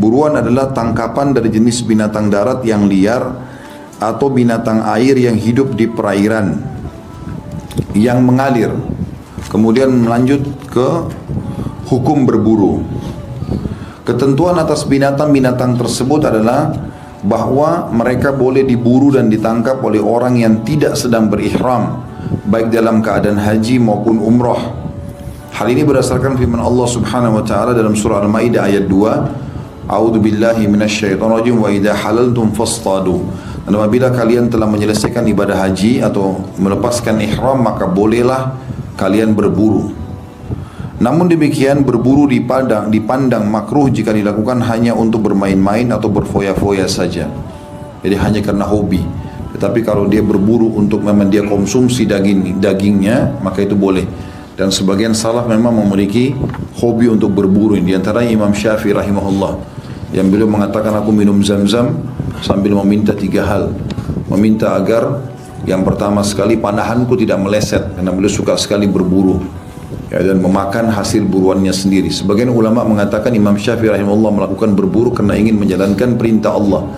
Buruan adalah tangkapan dari jenis binatang darat yang liar atau binatang air yang hidup di perairan yang mengalir. Kemudian melanjut ke hukum berburu. Ketentuan atas binatang-binatang tersebut adalah bahwa mereka boleh diburu dan ditangkap oleh orang yang tidak sedang berihram, baik dalam keadaan haji maupun umrah. Hal ini berdasarkan firman Allah Subhanahu wa taala dalam surah Al-Maidah ayat 2, A'udzu billahi minasyaitonir rajim wa idza halaltum fastadu. Dan apabila kalian telah menyelesaikan ibadah haji atau melepaskan ihram, maka bolehlah kalian berburu. Namun demikian, berburu dipandang makruh jika dilakukan hanya untuk bermain-main atau berfoya-foya saja. Jadi hanya karena hobi. Tetapi kalau dia berburu untuk memang dia konsumsi dagingnya, maka itu boleh. Dan sebagian salaf memang memiliki hobi untuk berburu. Di antara Imam Syafi'i rahimahullah, yang beliau mengatakan, aku minum zam-zam sambil meminta 3 hal. Meminta agar yang pertama sekali panahanku tidak meleset, karena beliau suka sekali berburu, ya, dan memakan hasil buruannya sendiri. Sebagian ulama mengatakan Imam Syafi'i rahimahullah melakukan berburu karena ingin menjalankan perintah Allah.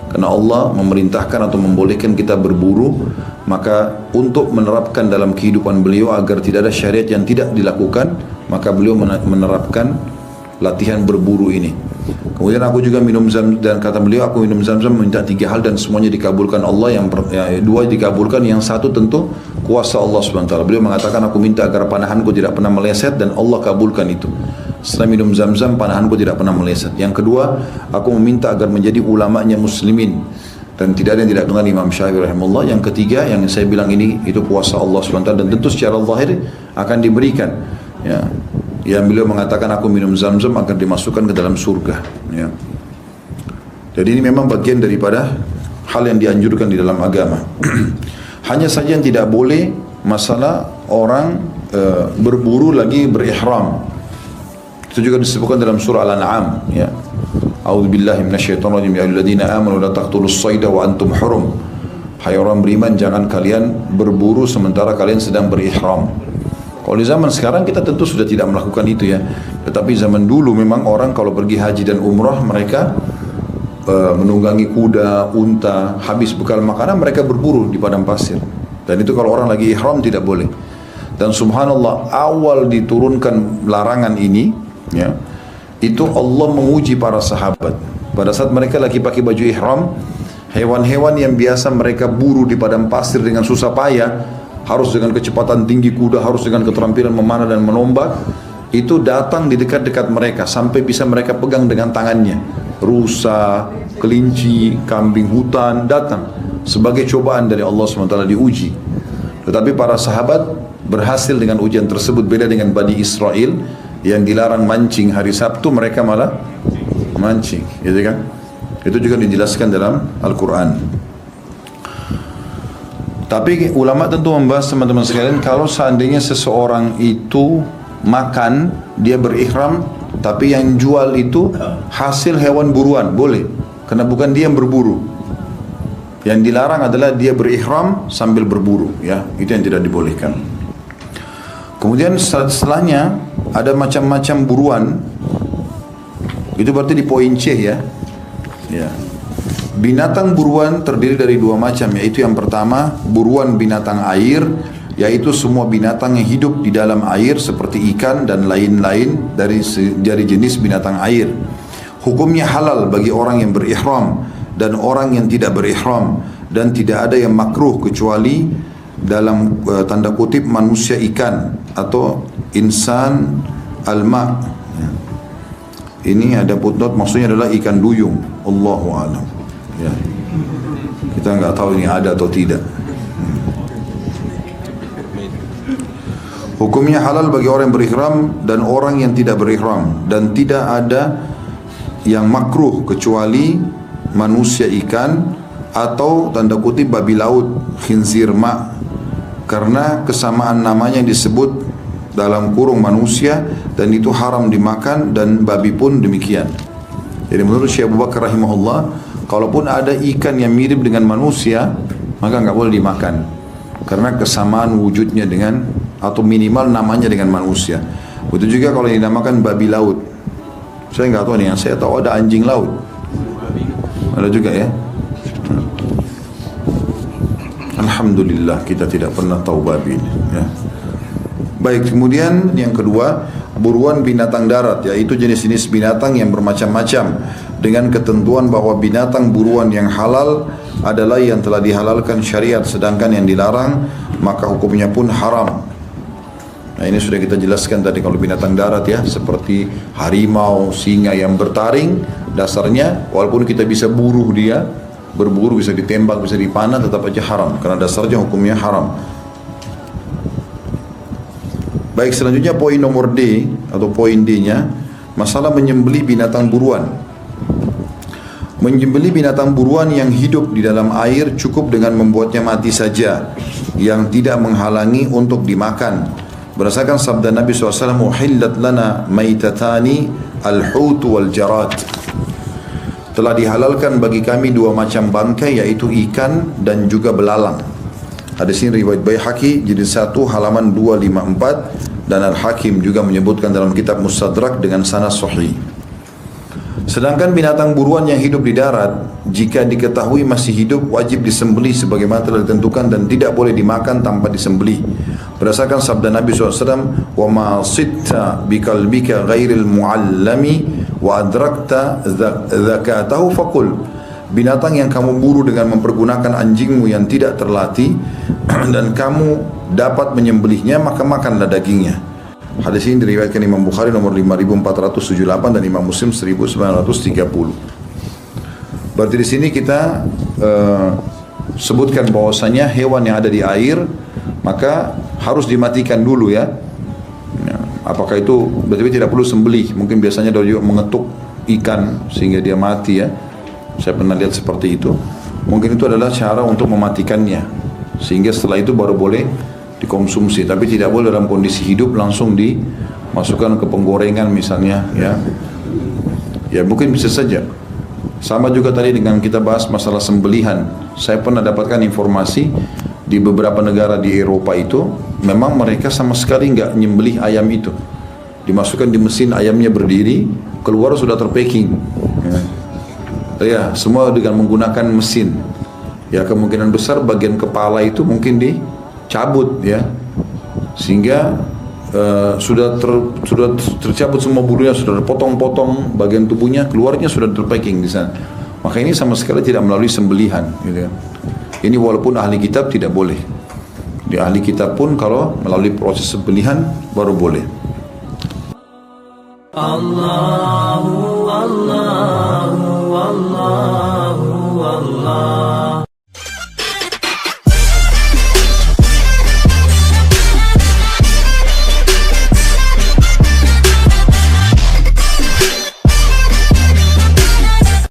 Karena Allah memerintahkan atau membolehkan kita berburu, maka untuk menerapkan dalam kehidupan beliau agar tidak ada syariat yang tidak dilakukan, maka beliau menerapkan latihan berburu ini. Kemudian aku juga minum zam, dan kata beliau, aku minum zam-zam meminta 3 hal dan semuanya dikabulkan Allah. Yang 2 dikabulkan, yang 1 tentu kuasa Allah SWT. Beliau mengatakan, aku minta agar panahanku tidak pernah meleset, dan Allah kabulkan itu. Setelah minum zam-zam, panahanku tidak pernah meleset. Yang kedua, aku meminta agar menjadi ulamanya muslimin, dan tidak ada yang tidak dengan Imam Syafi'i rahimahullah. Yang ketiga, yang saya bilang ini, itu kuasa Allah SWT, dan tentu secara zahir akan diberikan, ya. Yang beliau mengatakan, aku minum zam-zam agar dimasukkan ke dalam surga, ya. Jadi ini memang bagian daripada hal yang dianjurkan di dalam agama. Hanya saja yang tidak boleh masalah orang berburu lagi berihram. Itu juga disebutkan dalam surah Al-An'am, ya. A'udzu billahi minasyaitonir rajim, ya ayyuhalladzina amanu la taqtulus sayda wa antum hurum. Hai orang beriman, jangan kalian berburu sementara kalian sedang berihram. Kalau di zaman sekarang kita tentu sudah tidak melakukan itu, ya. Tetapi zaman dulu memang orang kalau pergi haji dan umrah, mereka menunggangi kuda, unta, habis bekal makanan mereka berburu di padang pasir. Dan itu kalau orang lagi ihram tidak boleh. Dan subhanallah, awal diturunkan larangan ini, ya, itu Allah menguji para sahabat. Pada saat mereka lagi pakai baju ihram, hewan-hewan yang biasa mereka buru di padang pasir dengan susah payah, harus dengan kecepatan tinggi kuda, harus dengan keterampilan memanah dan menombak, itu datang di dekat-dekat mereka sampai bisa mereka pegang dengan tangannya. Rusa, kelinci, kambing hutan datang sebagai cobaan dari Allah SWT, diuji. Tetapi para sahabat berhasil dengan ujian tersebut. Beda dengan Bani Israel yang dilarang mancing hari Sabtu, mereka malah mancing, gitu kan? Itu juga dijelaskan dalam Al-Quran. Tapi ulama tentu membahas, teman-teman sekalian, kalau seandainya seseorang itu makan, dia berihram, tapi yang jual itu hasil hewan buruan, boleh, karena bukan dia yang berburu. Yang dilarang adalah dia berihram sambil berburu, ya, itu yang tidak dibolehkan. Kemudian setelahnya ada macam-macam buruan. Itu berarti di poin C, ya. Ya. Binatang buruan terdiri dari 2 macam, yaitu yang pertama buruan binatang air, yaitu semua binatang yang hidup di dalam air seperti ikan dan lain-lain dari jenis binatang air. Hukumnya halal bagi orang yang berihram dan orang yang tidak berihram, dan tidak ada yang makruh kecuali dalam tanda kutip manusia ikan atau insan al-ma. Ini ada footnote, maksudnya adalah ikan duyung. Allahu a'lam. Ya. Kita nggak tahu ini ada atau tidak. Hukumnya halal bagi orang yang berihram dan orang yang tidak berihram, dan tidak ada yang makruh kecuali manusia ikan atau tanda kutip babi laut, khinzir ma, karena kesamaan namanya yang disebut dalam kurung manusia, dan itu haram dimakan, dan babi pun demikian. Jadi menurut Syekh Abu Bakar rahimahullah, kalaupun ada ikan yang mirip dengan manusia, maka nggak boleh dimakan, karena kesamaan wujudnya dengan, atau minimal namanya dengan manusia. Begitu juga kalau dinamakan babi laut, Saya nggak tahu nih, yang saya tahu ada anjing laut. Ada juga ya. Alhamdulillah kita tidak pernah tahu babi ini. Ya. Baik, kemudian yang kedua, buruan binatang darat, yaitu jenis-jenis binatang yang bermacam-macam dengan ketentuan bahwa binatang buruan yang halal adalah yang telah dihalalkan syariat, sedangkan yang dilarang maka hukumnya pun haram. Nah, ini sudah kita jelaskan tadi kalau binatang darat ya, seperti harimau, singa yang bertaring, dasarnya walaupun kita bisa buruh dia, berburu bisa ditembak, bisa dipanah, tetap aja haram karena dasarnya hukumnya haram. Baik, selanjutnya poin nomor D atau poin D-nya, masalah menyembelih binatang buruan. Menyembelih binatang buruan yang hidup di dalam air cukup dengan membuatnya mati saja, yang tidak menghalangi untuk dimakan. Berdasarkan sabda Nabi SAW, "Uhillat lana maitatani al-hut wal jarat." Telah dihalalkan bagi kami dua macam bangkai, yaitu ikan dan juga belalang. Hadis ini riwayat Baihaqi jilid 1 halaman 254, dan Al-Hakim juga menyebutkan dalam kitab Mustadrak dengan sanad sahih. Sedangkan binatang buruan yang hidup di darat, jika diketahui masih hidup, wajib disembelih sebagaimana telah ditentukan dan tidak boleh dimakan tanpa disembelih. Berdasarkan sabda Nabi SAW, "Wa ma sitta bikalbika ghairil muallami wa adrakta zakatahu faqul." Binatang yang kamu buru dengan mempergunakan anjingmu yang tidak terlatih dan kamu dapat menyembelihnya, maka makanlah dagingnya. Hadis ini diriwayatkan Imam Bukhari nomor 5478 dan Imam Muslim 1930. Berarti di sini kita sebutkan bahwasanya hewan yang ada di air maka harus dimatikan dulu ya. Apakah itu berarti tidak perlu sembelih? Mungkin biasanya dia juga mengetuk ikan sehingga dia mati ya. Saya pernah lihat seperti itu. Mungkin itu adalah cara untuk mematikannya, sehingga setelah itu baru boleh dikonsumsi. Tapi tidak boleh dalam kondisi hidup langsung dimasukkan ke penggorengan misalnya ya. Ya mungkin bisa saja. Sama juga tadi dengan kita bahas masalah sembelihan. Saya pernah dapatkan informasi di beberapa negara di Eropa itu memang mereka sama sekali nggak nyembelih ayam itu. Dimasukkan di mesin, ayamnya berdiri, keluar sudah terpacking. Ya, semua dengan menggunakan mesin. Ya, kemungkinan besar bagian kepala itu mungkin dicabut ya, sehingga sudah tercabut semua bulunya, sudah terpotong-potong bagian tubuhnya, keluarnya sudah terpacking di sana. Maka ini sama sekali tidak melalui sembelihan. Gitu. Ini walaupun ahli kitab tidak boleh. Di ahli kitab pun kalau melalui proses sembelihan baru boleh. Allahu Allah.